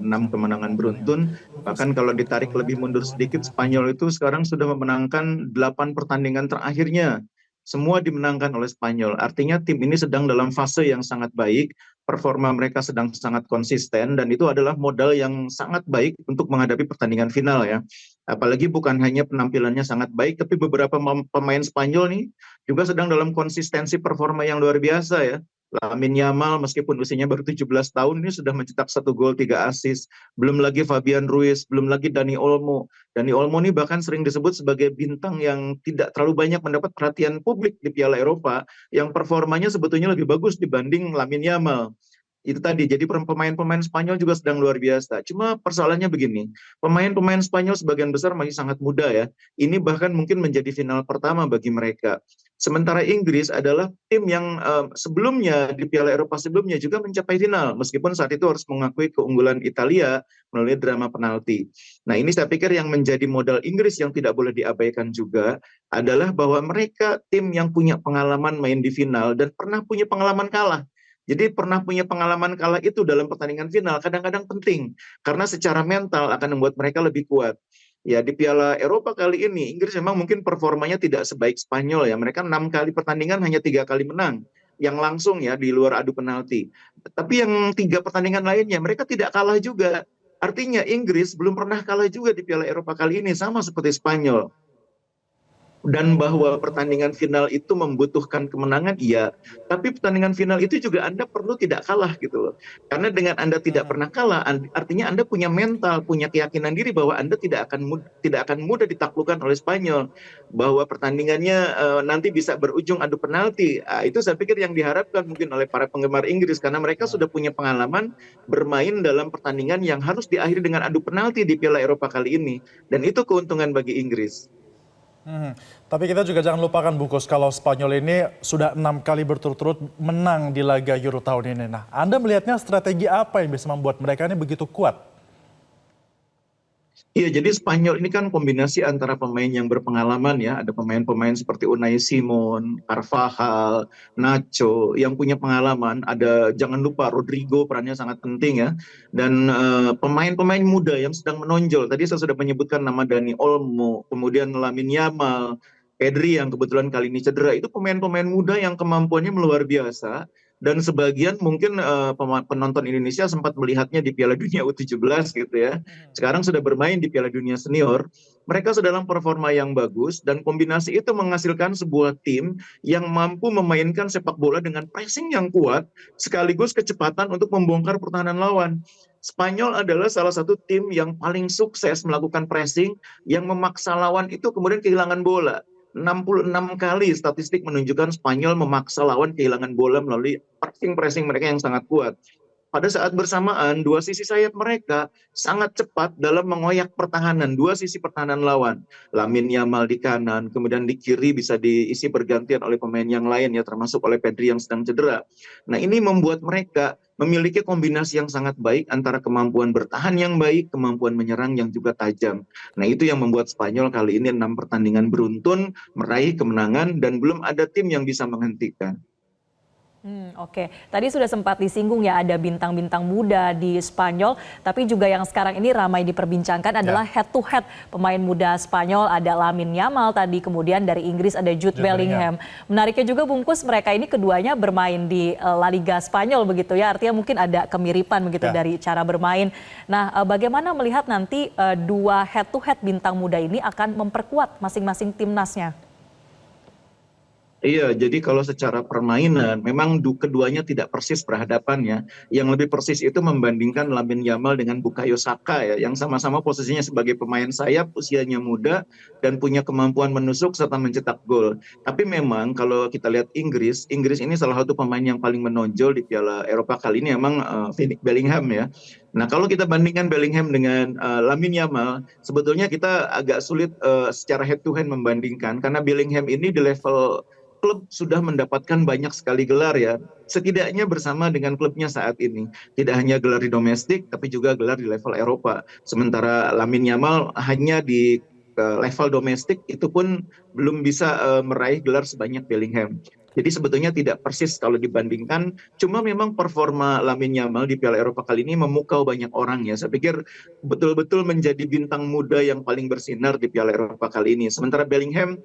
6 kemenangan beruntun. Bahkan kalau ditarik lebih mundur sedikit, Spanyol itu sekarang sudah memenangkan 8 pertandingan terakhirnya. Semua dimenangkan oleh Spanyol. Artinya tim ini sedang dalam fase yang sangat baik, performa mereka sedang sangat konsisten, dan itu adalah modal yang sangat baik untuk menghadapi pertandingan final ya. Apalagi bukan hanya penampilannya sangat baik, tapi beberapa pemain Spanyol nih juga sedang dalam konsistensi performa yang luar biasa ya. Lamine Yamal meskipun usianya baru 17 tahun ini sudah mencetak 1 gol 3 assist. Belum lagi Fabian Ruiz, belum lagi Dani Olmo. Dani Olmo ini bahkan sering disebut sebagai bintang yang tidak terlalu banyak mendapat perhatian publik di Piala Eropa, yang performanya sebetulnya lebih bagus dibanding Lamine Yamal. Itu tadi, jadi pemain-pemain Spanyol juga sedang luar biasa. Cuma persoalannya begini, pemain-pemain Spanyol sebagian besar masih sangat muda ya. Ini bahkan mungkin menjadi final pertama bagi mereka. Sementara Inggris adalah tim yang sebelumnya di Piala Eropa sebelumnya juga mencapai final, meskipun saat itu harus mengakui keunggulan Italia melalui drama penalti. Nah ini saya pikir yang menjadi modal Inggris yang tidak boleh diabaikan juga adalah bahwa mereka tim yang punya pengalaman main di final dan pernah punya pengalaman kalah. Jadi pernah punya pengalaman kalah itu dalam pertandingan final kadang-kadang penting karena secara mental akan membuat mereka lebih kuat. Ya di Piala Eropa kali ini Inggris memang mungkin performanya tidak sebaik Spanyol ya. Mereka 6 kali pertandingan hanya 3 kali menang yang langsung ya di luar adu penalti. Tapi yang 3 pertandingan lainnya mereka tidak kalah juga. Artinya Inggris belum pernah kalah juga di Piala Eropa kali ini sama seperti Spanyol. Dan bahwa pertandingan final itu membutuhkan kemenangan, iya. Tapi pertandingan final itu juga Anda perlu tidak kalah gitu loh. Karena dengan Anda tidak pernah kalah, artinya Anda punya mental, punya keyakinan diri bahwa Anda tidak akan mudah ditaklukkan oleh Spanyol. Bahwa pertandingannya nanti bisa berujung adu penalti. Itu saya pikir yang diharapkan mungkin oleh para penggemar Inggris. Karena mereka sudah punya pengalaman bermain dalam pertandingan yang harus diakhiri dengan adu penalti di Piala Eropa kali ini. Dan itu keuntungan bagi Inggris. Hmm, Tapi kita juga jangan lupakan Bungkus, kalau Spanyol ini sudah 6 kali berturut-turut menang di laga Euro tahun ini. Nah, Anda melihatnya strategi apa yang bisa membuat mereka ini begitu kuat? Iya, jadi Spanyol ini kan kombinasi antara pemain yang berpengalaman ya, ada pemain-pemain seperti Unai Simon, Carvajal, Nacho yang punya pengalaman, ada jangan lupa Rodrigo perannya sangat penting ya, dan pemain-pemain muda yang sedang menonjol. Tadi saya sudah menyebutkan nama Dani Olmo, kemudian Lamine Yamal, Pedri yang kebetulan kali ini cedera. Itu pemain-pemain muda yang kemampuannya luar biasa. Dan sebagian mungkin penonton Indonesia sempat melihatnya di Piala Dunia U17 gitu ya. Sekarang sudah bermain di Piala Dunia Senior, mereka sudah dalam performa yang bagus dan kombinasi itu menghasilkan sebuah tim yang mampu memainkan sepak bola dengan pressing yang kuat sekaligus kecepatan untuk membongkar pertahanan lawan. Spanyol adalah salah satu tim yang paling sukses melakukan pressing yang memaksa lawan itu kemudian kehilangan bola. 66 kali statistik menunjukkan Spanyol memaksa lawan kehilangan bola melalui pressing mereka yang sangat kuat. Pada saat bersamaan, dua sisi sayap mereka sangat cepat dalam mengoyak pertahanan, dua sisi pertahanan lawan. Lamine Yamal di kanan, kemudian di kiri bisa diisi bergantian oleh pemain yang lain ya, termasuk oleh Pedri yang sedang cedera. Nah ini membuat mereka memiliki kombinasi yang sangat baik antara kemampuan bertahan yang baik, kemampuan menyerang yang juga tajam. Nah itu yang membuat Spanyol kali ini 6 pertandingan beruntun, meraih kemenangan dan belum ada tim yang bisa menghentikan. Oke. Tadi sudah sempat disinggung ya ada bintang-bintang muda di Spanyol, tapi juga yang sekarang ini ramai diperbincangkan adalah head to head pemain muda Spanyol, ada Lamine Yamal tadi, kemudian dari Inggris ada Jude Bellingham. Menariknya juga Bungkus, mereka ini keduanya bermain di La Liga Spanyol begitu ya, artinya mungkin ada kemiripan begitu dari cara bermain. Nah, bagaimana melihat nanti dua head to head bintang muda ini akan memperkuat masing-masing timnasnya? Iya, jadi kalau secara permainan memang keduanya tidak persis berhadapan ya. Yang lebih persis itu membandingkan Lamine Yamal dengan Bukayo Saka ya, yang sama-sama posisinya sebagai pemain sayap, usianya muda dan punya kemampuan menusuk serta mencetak gol. Tapi memang kalau kita lihat Inggris, Inggris ini salah satu pemain yang paling menonjol di Piala Eropa kali ini memang Bellingham ya. Nah, kalau kita bandingkan Bellingham dengan Lamine Yamal, sebetulnya kita agak sulit secara head to head membandingkan karena Bellingham ini di level klub sudah mendapatkan banyak sekali gelar ya, setidaknya bersama dengan klubnya saat ini. Tidak hanya gelar di domestik, tapi juga gelar di level Eropa. Sementara Lamine Yamal hanya di level domestik, itu pun belum bisa meraih gelar sebanyak Bellingham. Jadi sebetulnya tidak persis kalau dibandingkan, cuma memang performa Lamine Yamal di Piala Eropa kali ini memukau banyak orang ya. Saya pikir betul-betul menjadi bintang muda yang paling bersinar di Piala Eropa kali ini. Sementara Bellingham,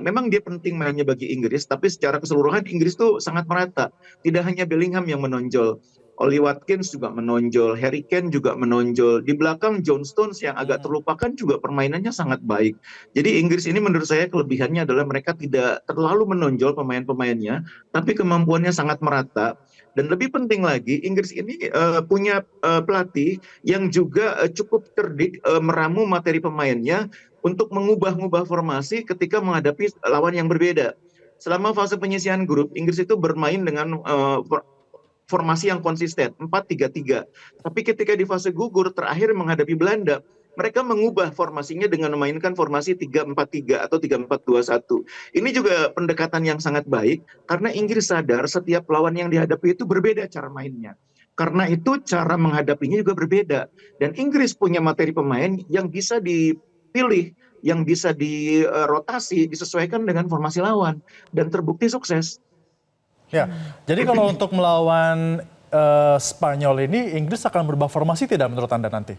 memang dia penting mainnya bagi Inggris, tapi secara keseluruhan Inggris tuh sangat merata. Tidak hanya Bellingham yang menonjol, Oli Watkins juga menonjol, Harry Kane juga menonjol. Di belakang John Stones yang agak terlupakan juga permainannya sangat baik. Jadi Inggris ini menurut saya kelebihannya adalah mereka tidak terlalu menonjol pemain-pemainnya, tapi kemampuannya sangat merata. Dan lebih penting lagi, Inggris ini punya pelatih yang juga cukup cerdik meramu materi pemainnya untuk mengubah-ubah formasi ketika menghadapi lawan yang berbeda. Selama fase penyisihan grup, Inggris itu bermain dengan formasi yang konsisten, 4-3-3. Tapi ketika di fase gugur terakhir menghadapi Belanda, mereka mengubah formasinya dengan memainkan formasi 3-4-3 atau 3-4-2-1. Ini juga pendekatan yang sangat baik karena Inggris sadar setiap lawan yang dihadapi itu berbeda cara mainnya. Karena itu cara menghadapinya juga berbeda. Dan Inggris punya materi pemain yang bisa dipilih, yang bisa dirotasi, disesuaikan dengan formasi lawan. Dan terbukti sukses. Ya, jadi kalau untuk melawan Spanyol ini, Inggris akan berubah formasi tidak menurut Anda nanti?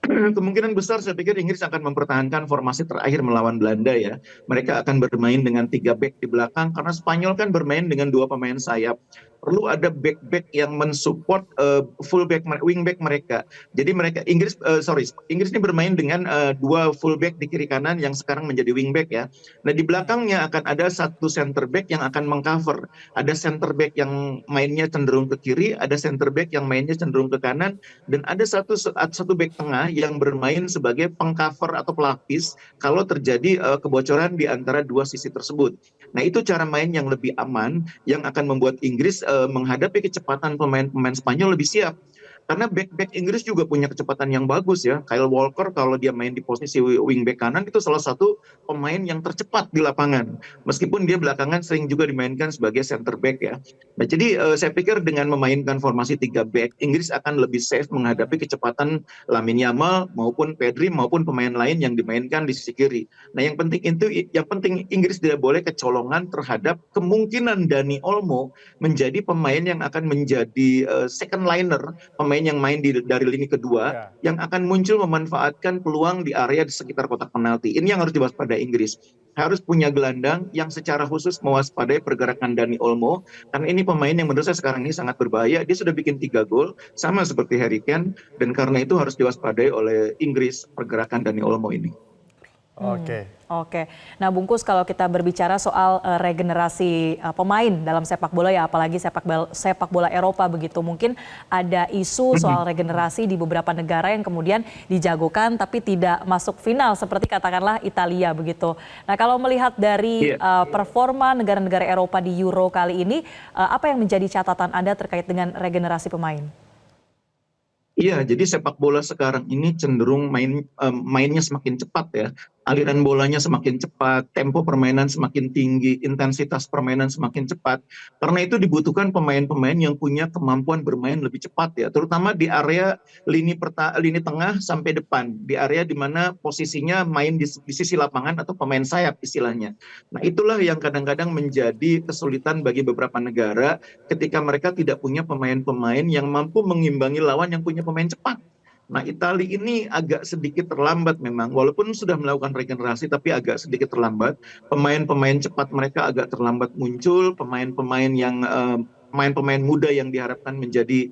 Kemungkinan besar saya pikir Inggris akan mempertahankan formasi terakhir melawan Belanda ya. Mereka akan bermain dengan 3 back di belakang karena Spanyol kan bermain dengan 2 pemain sayap. Perlu ada back-back yang mensupport fullback, wingback mereka. Jadi Inggris ini bermain dengan 2 fullback di kiri kanan yang sekarang menjadi wingback ya. Nah di belakangnya akan ada 1 center back yang akan mengcover. Ada center back yang mainnya cenderung ke kiri, ada center back yang mainnya cenderung ke kanan, dan ada satu back tengah yang bermain sebagai pengcover atau pelapis kalau terjadi kebocoran di antara 2 sisi tersebut. Nah itu cara main yang lebih aman yang akan membuat Inggris menghadapi kecepatan pemain-pemain Spanyol lebih siap. Karena back-back Inggris juga punya kecepatan yang bagus ya. Kyle Walker kalau dia main di posisi wingback kanan itu salah satu pemain yang tercepat di lapangan. Meskipun dia belakangan sering juga dimainkan sebagai center back ya. Nah, jadi saya pikir dengan memainkan formasi 3 back, Inggris akan lebih safe menghadapi kecepatan Lamine Yamal maupun Pedri maupun pemain lain yang dimainkan di sisi kiri. Nah, yang penting Inggris tidak boleh kecolongan terhadap kemungkinan Dani Olmo menjadi pemain yang akan menjadi second liner, pemain yang main dari lini kedua, yang akan muncul memanfaatkan peluang di area di sekitar kotak penalti. Ini yang harus diwaspadai Inggris. Harus punya gelandang yang secara khusus mewaspadai pergerakan Dani Olmo, karena ini pemain yang menurut saya sekarang ini sangat berbahaya. Dia sudah bikin 3 gol, sama seperti Harry Kane, dan karena itu harus diwaspadai oleh Inggris pergerakan Dani Olmo ini. Oke. Nah, Bungkus, kalau kita berbicara soal regenerasi pemain dalam sepak bola ya, apalagi sepak bola Eropa begitu, mungkin ada isu soal regenerasi di beberapa negara yang kemudian dijagokan tapi tidak masuk final, seperti katakanlah Italia begitu. Nah, kalau melihat dari performa negara-negara Eropa di Euro kali ini, apa yang menjadi catatan Anda terkait dengan regenerasi pemain? Iya, jadi sepak bola sekarang ini cenderung mainnya semakin cepat ya. Aliran bolanya semakin cepat, tempo permainan semakin tinggi, intensitas permainan semakin cepat. Karena itu dibutuhkan pemain-pemain yang punya kemampuan bermain lebih cepat ya, terutama di area lini tengah sampai depan, di area di mana posisinya main di sisi lapangan atau pemain sayap istilahnya. Nah, itulah yang kadang-kadang menjadi kesulitan bagi beberapa negara ketika mereka tidak punya pemain-pemain yang mampu mengimbangi lawan yang punya pemain cepat. Nah, Italia ini agak sedikit terlambat memang, walaupun sudah melakukan regenerasi tapi agak sedikit terlambat. Pemain-pemain cepat mereka agak terlambat muncul, pemain-pemain muda yang diharapkan menjadi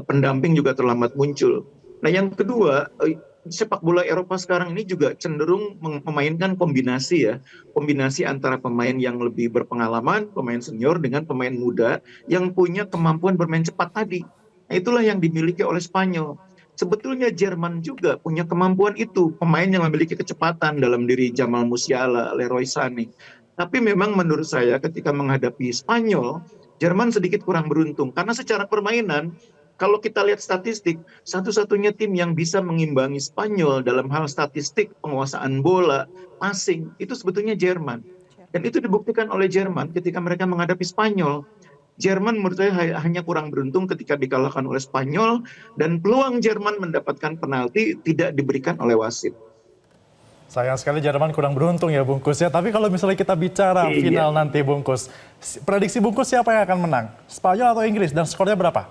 pendamping juga terlambat muncul. Nah, yang kedua, sepak bola Eropa sekarang ini juga cenderung memainkan kombinasi ya, kombinasi antara pemain yang lebih berpengalaman, pemain senior dengan pemain muda yang punya kemampuan bermain cepat tadi. Nah, itulah yang dimiliki oleh Spanyol. Sebetulnya Jerman juga punya kemampuan itu, pemain yang memiliki kecepatan dalam diri Jamal Musiala, Leroy Sané. Tapi memang menurut saya ketika menghadapi Spanyol, Jerman sedikit kurang beruntung karena secara permainan kalau kita lihat statistik, satu-satunya tim yang bisa mengimbangi Spanyol dalam hal statistik penguasaan bola, passing, itu sebetulnya Jerman. Dan itu dibuktikan oleh Jerman ketika mereka menghadapi Spanyol. Jerman menurut saya hanya kurang beruntung ketika dikalahkan oleh Spanyol dan peluang Jerman mendapatkan penalti tidak diberikan oleh wasit. Sayang sekali Jerman kurang beruntung ya Bungkus ya. Tapi kalau misalnya kita bicara Iya. final nanti Bungkus, prediksi Bungkus siapa yang akan menang? Spanyol atau Inggris dan skornya berapa?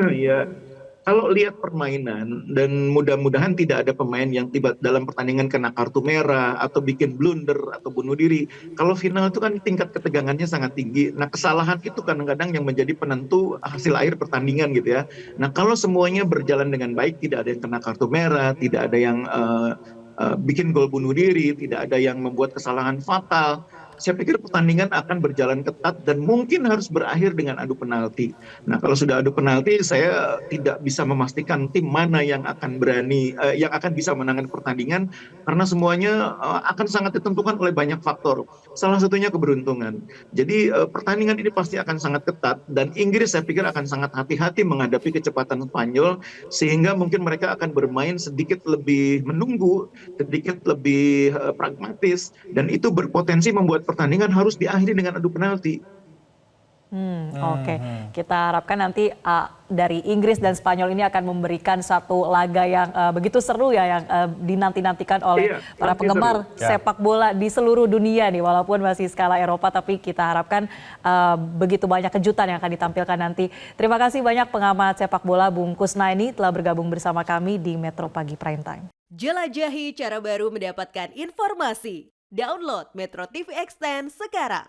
Ya, kalau lihat permainan dan mudah-mudahan tidak ada pemain yang tiba dalam pertandingan kena kartu merah atau bikin blunder atau bunuh diri. Kalau final itu kan tingkat ketegangannya sangat tinggi. Nah, kesalahan itu kadang-kadang yang menjadi penentu hasil akhir pertandingan gitu ya. Nah, kalau semuanya berjalan dengan baik, tidak ada yang kena kartu merah, tidak ada yang bikin gol bunuh diri, tidak ada yang membuat kesalahan fatal. Saya pikir pertandingan akan berjalan ketat dan mungkin harus berakhir dengan adu penalti. Nah, kalau sudah adu penalti, saya tidak bisa memastikan tim mana yang akan yang akan bisa menangani pertandingan karena semuanya akan sangat ditentukan oleh banyak faktor. Salah satunya keberuntungan. Jadi pertandingan ini pasti akan sangat ketat dan Inggris saya pikir akan sangat hati-hati menghadapi kecepatan Spanyol sehingga mungkin mereka akan bermain sedikit lebih menunggu, sedikit lebih pragmatis dan itu berpotensi membuat pertandingan harus diakhiri dengan adu penalti. Oke, kita harapkan nanti dari Inggris dan Spanyol ini akan memberikan satu laga yang begitu seru ya, yang dinanti-nantikan oleh Iya, para nanti penggemar seru. sepak bola di seluruh dunia nih, walaupun masih skala Eropa, tapi kita harapkan begitu banyak kejutan yang akan ditampilkan nanti. Terima kasih banyak pengamat sepak bola Bung Kusnaini telah bergabung bersama kami di Metro Pagi Prime Time. Jelajahi cara baru mendapatkan informasi. Download Metro TV Extend sekarang.